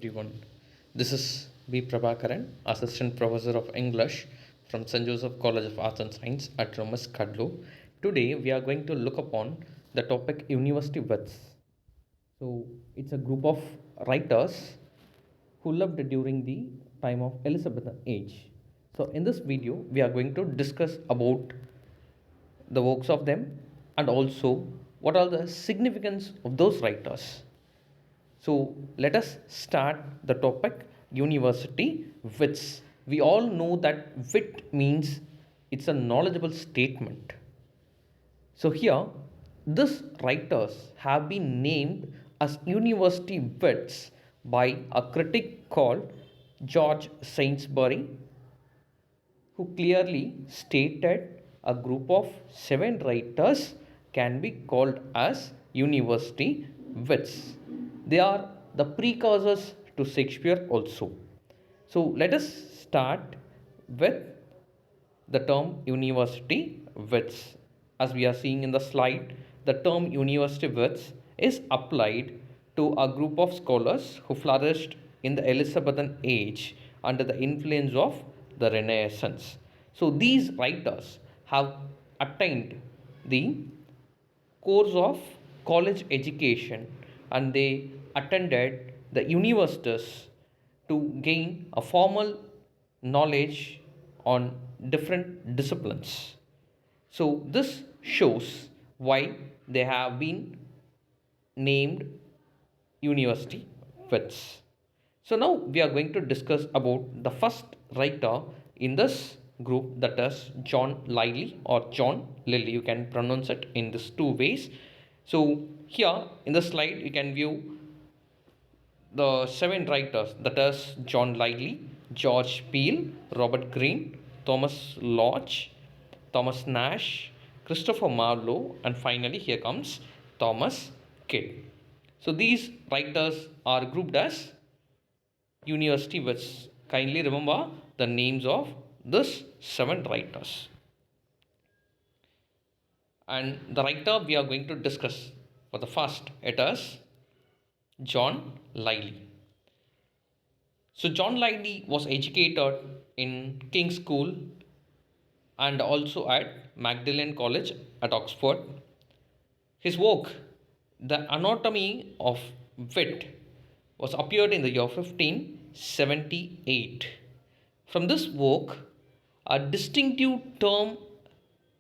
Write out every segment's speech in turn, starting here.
everyone. This is B. Prabakaran, Assistant Professor of English from St.Joseph College of Arts and Science at Cuddalore. Today we are going to look upon the topic University Wits. So it's a group of writers who lived during the time of Elizabethan age. So in this video we are going to discuss about the works of them and also what are the significance of those writers. So let us start the topic university wits. We all know that wit means it's a knowledgeable statement. So here, these writers have been named as university wits by a critic called George Sainsbury, who clearly stated a group of 7 writers can be called as university wits. They are the precursors to Shakespeare also. So let us start with the term university wits. As we are seeing in the slide, the term university wits is applied to a group of scholars who flourished in the Elizabethan age under the influence of the Renaissance. So these writers have attained the course of college education and they attended the universities to gain a formal knowledge on different disciplines. So this shows why they have been named university wits. So now we are going to discuss about the first writer in this group, that is John Lyly or John Lilly. You can pronounce it in these two ways. So here in the slide you can view the 7 writers, that is John Lyly, George Peele, Robert Greene, Thomas Lodge, Thomas Nash, Christopher Marlowe, and finally here comes Thomas Kidd. So these writers are grouped as university wits. Kindly remember the names of these 7 writers. And the writer we are going to discuss for the first, it is John Lyly. So John Lyly was educated in King's School and also at Magdalen College at Oxford. His work, The Anatomy of Wit, was appeared in the year 1578. From this work, a distinctive term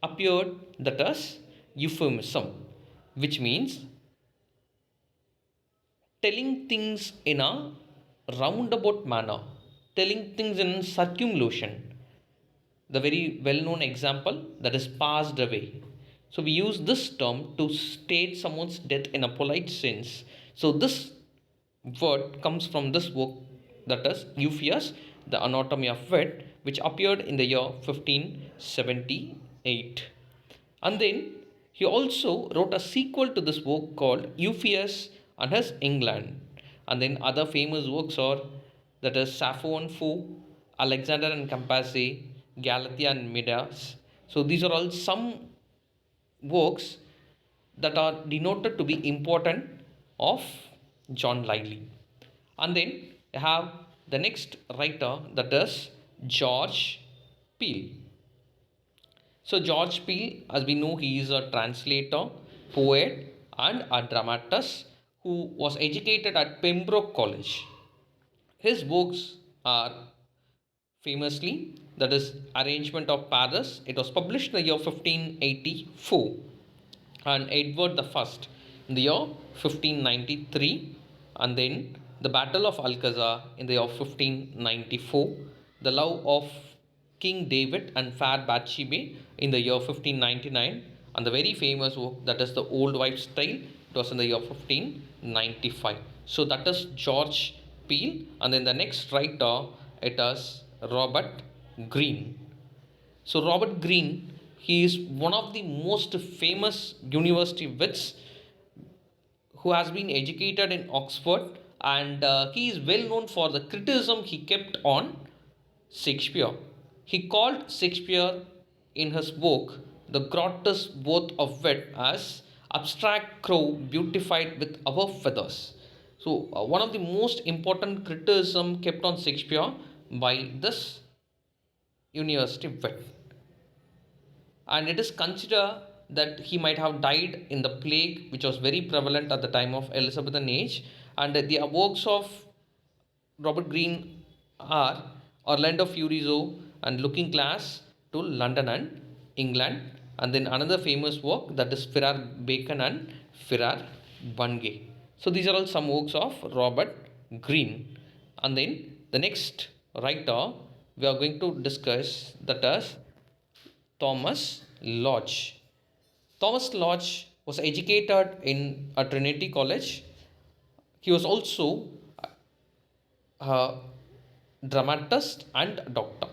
appeared, that is euphemism, which means telling things in a roundabout manner, telling things in circumlocution. The very well known example, that is passed away. So we use this term to state someone's death in a polite sense. So this word comes from this book, that is Euphues, The Anatomy of Wit, which appeared in the year 1578. And then he also wrote a sequel to this book called Euphues and His England. And then other famous works are, that is Sappho and Fo, Alexander and Cambyses, Galatea and Midas. So these are all some works that are denoted to be important of John Lyly. And then you have the next writer, that is George Peele. So George Peele, as we know, he is a translator, poet, and a dramatist who was educated at Pembroke College. His books are famously, that is Arrangement of Paris. It was published in the year 1584, and Edward the First in the year 1593, and then the Battle of Alcazar in the year 1594, the Love of King David and Fair Bathsheba in the year 1599, and the very famous work, that is the Old Wives' Tale, it was in the year 1595. So that is George Peele, and then the next writer, it is Robert Greene. So Robert Greene, he is one of the most famous university wits who has been educated in Oxford, and he is well known for the criticism he kept on Shakespeare. He called Shakespeare in his book The Grotesque Both of Wit as abstract crow beautified with our feathers. So one of the most important criticism kept on Shakespeare by this university vet, and it is considered that he might have died in the plague which was very prevalent at the time of Elizabethan age, and the works of Robert Greene are Orlando Furioso and Looking Glass to London and England, and then another famous work that is Ferrar Bacon and Ferrar Bungay. So these are all some works of Robert Greene, and then the next writer we are going to discuss, that is Thomas Lodge. Thomas Lodge was educated in a Trinity College. He was also a dramatist and doctor,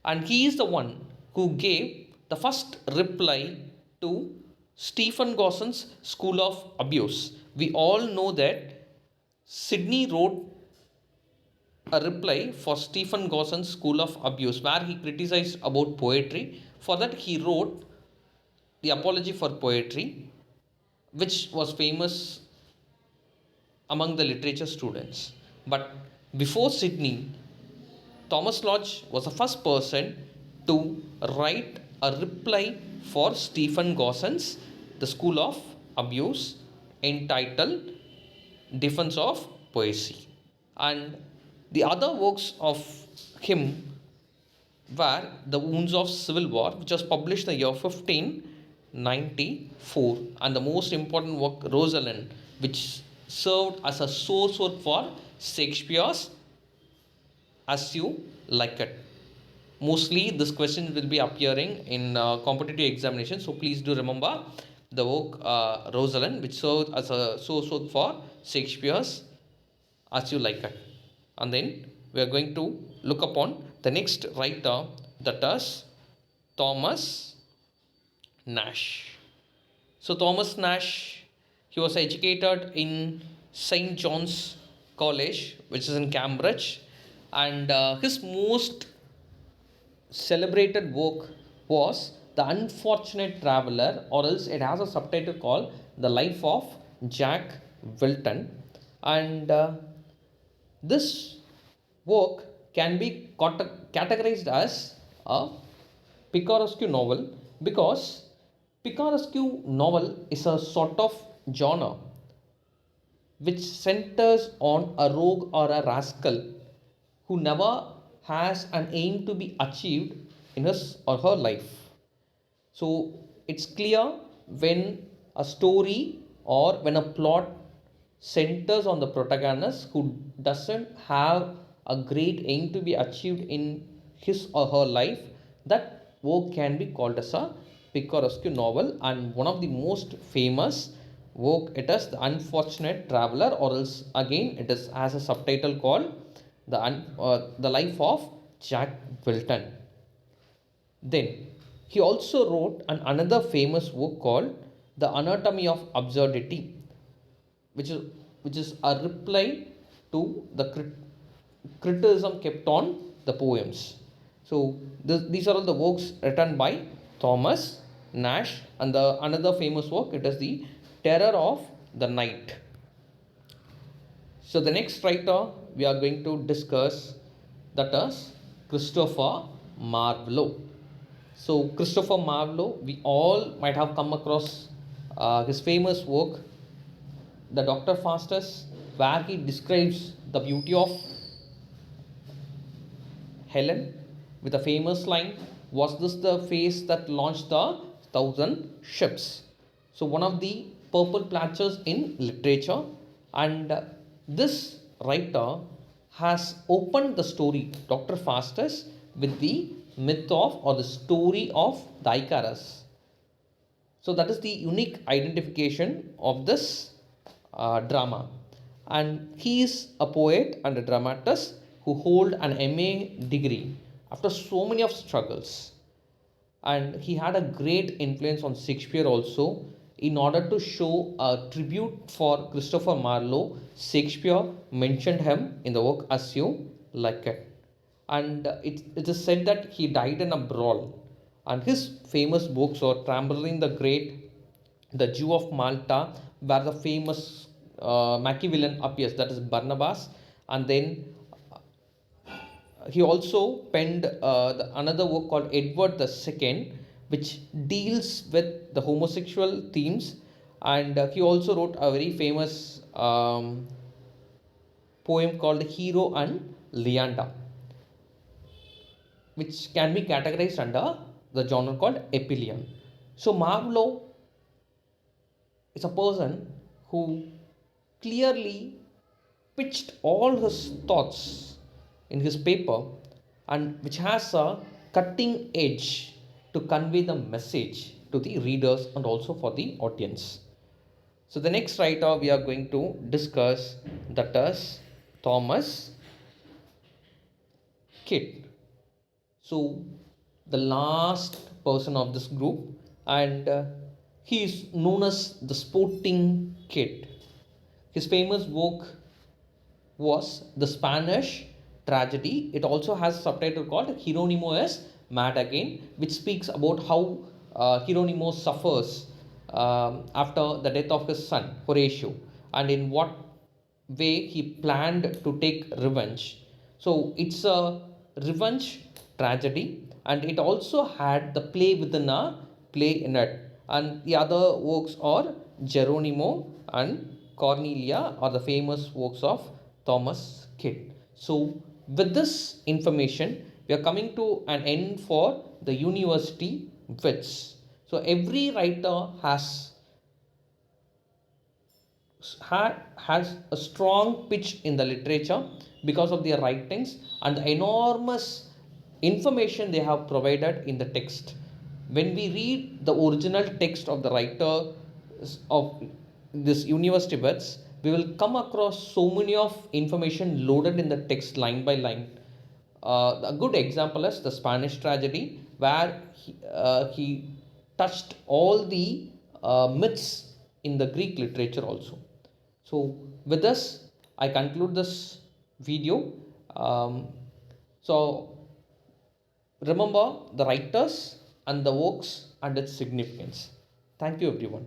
and he is the one who gave the first reply to Stephen Gosson's School of Abuse. We all know that Sidney wrote a reply for Stephen Gosson's School of Abuse where he criticized about poetry. For that, he wrote the Apology for Poetry, which was famous among the literature students. But before Sidney, Thomas Lodge was the first person to write a reply for Stephen Gosson's The School of Abuse, entitled Defense of Poesy. And the other works of him were The Wounds of Civil War, which was published in the year 1594, and the most important work, Rosalind, which served as a source work for Shakespeare's As You Like It. Mostly this question will be appearing in competitive examination, so please do remember the work Rosalind, which served as a source work for Shakespeare's As You Like It. And then we are going to look upon the next writer, that is Thomas Nash. So Thomas Nash, he was educated in St. John's College, which is in Cambridge, and his most celebrated work was The Unfortunate Traveller, or else it has a subtitle called The Life of Jack Wilton. And this work can be categorized as a picaresque novel, because picaresque novel is a sort of genre which centers on a rogue or a rascal who never has an aim to be achieved in his or her life. So it's clear when a story or when a plot centers on the protagonist who doesn't have a great aim to be achieved in his or her life, that work can be called as a picaresque novel. And one of the most famous work, it is The Unfortunate Traveller, or else again it is as a subtitle called The Life of Jack Wilton. Then he also wrote another famous work called The Anatomy of Absurdity, which is a reply to the criticism kept on the poems. So these are all the works written by Thomas Nash, and the another famous work, it is The Terror of the Night. So the next writer we are going to discuss, that is Christopher Marlowe. So Christopher Marlowe, we all might have come across his famous work, The Dr. Faustus, where he describes the beauty of Helen with a famous line, "Was this the face that launched the thousand ships?" So one of the purple platters in literature, and this writer has opened the story Dr. Faustus with the myth of, or the story of, the Icarus. So that is the unique identification of this drama. And he is a poet and a dramatist who hold an MA degree after so many of struggles. And he had a great influence on Shakespeare also. In order to show a tribute for Christopher Marlowe, Shakespeare mentioned him in the work As You Like It. And it is said that he died in a brawl. And his famous books are Tamburlaine the Great, The Jew of Malta, were the famous Machiavellian appears, that is Barnabas, and then he also penned another work called Edward II, which deals with the homosexual themes, and he also wrote a very famous poem called Hero and Leander, which can be categorized under the genre called Epyllion. So Marlowe is a person who clearly pitched all his thoughts in his paper, and which has a cutting edge to convey the message to the readers and also for the audience. So the next writer we are going to discuss, that is Thomas Kyd. So the last person of this group, and he is known as the sporting kid. His famous work was the Spanish tragedy. It also has a subtitle called Hieronymo is Mad Again, which speaks about how Hieronymo suffers after the death of his son Horatio, and in what way he planned to take revenge. So it's a revenge tragedy, and it also had the play within a play in it. And the other works are Geronimo and Cornelia are the famous works of Thomas Kyd. So with this information, we are coming to an end for the university Wits. So every writer has a strong pitch in the literature because of their writings and the enormous information they have provided in the text. When we read the original text of the writer of this university books, we will come across so many of information loaded in the text line by line. A good example is the Spanish tragedy, where he touched all the myths in the Greek literature also. So, with this, I conclude this video. So, remember the writers and the works and its significance. Thank you, everyone.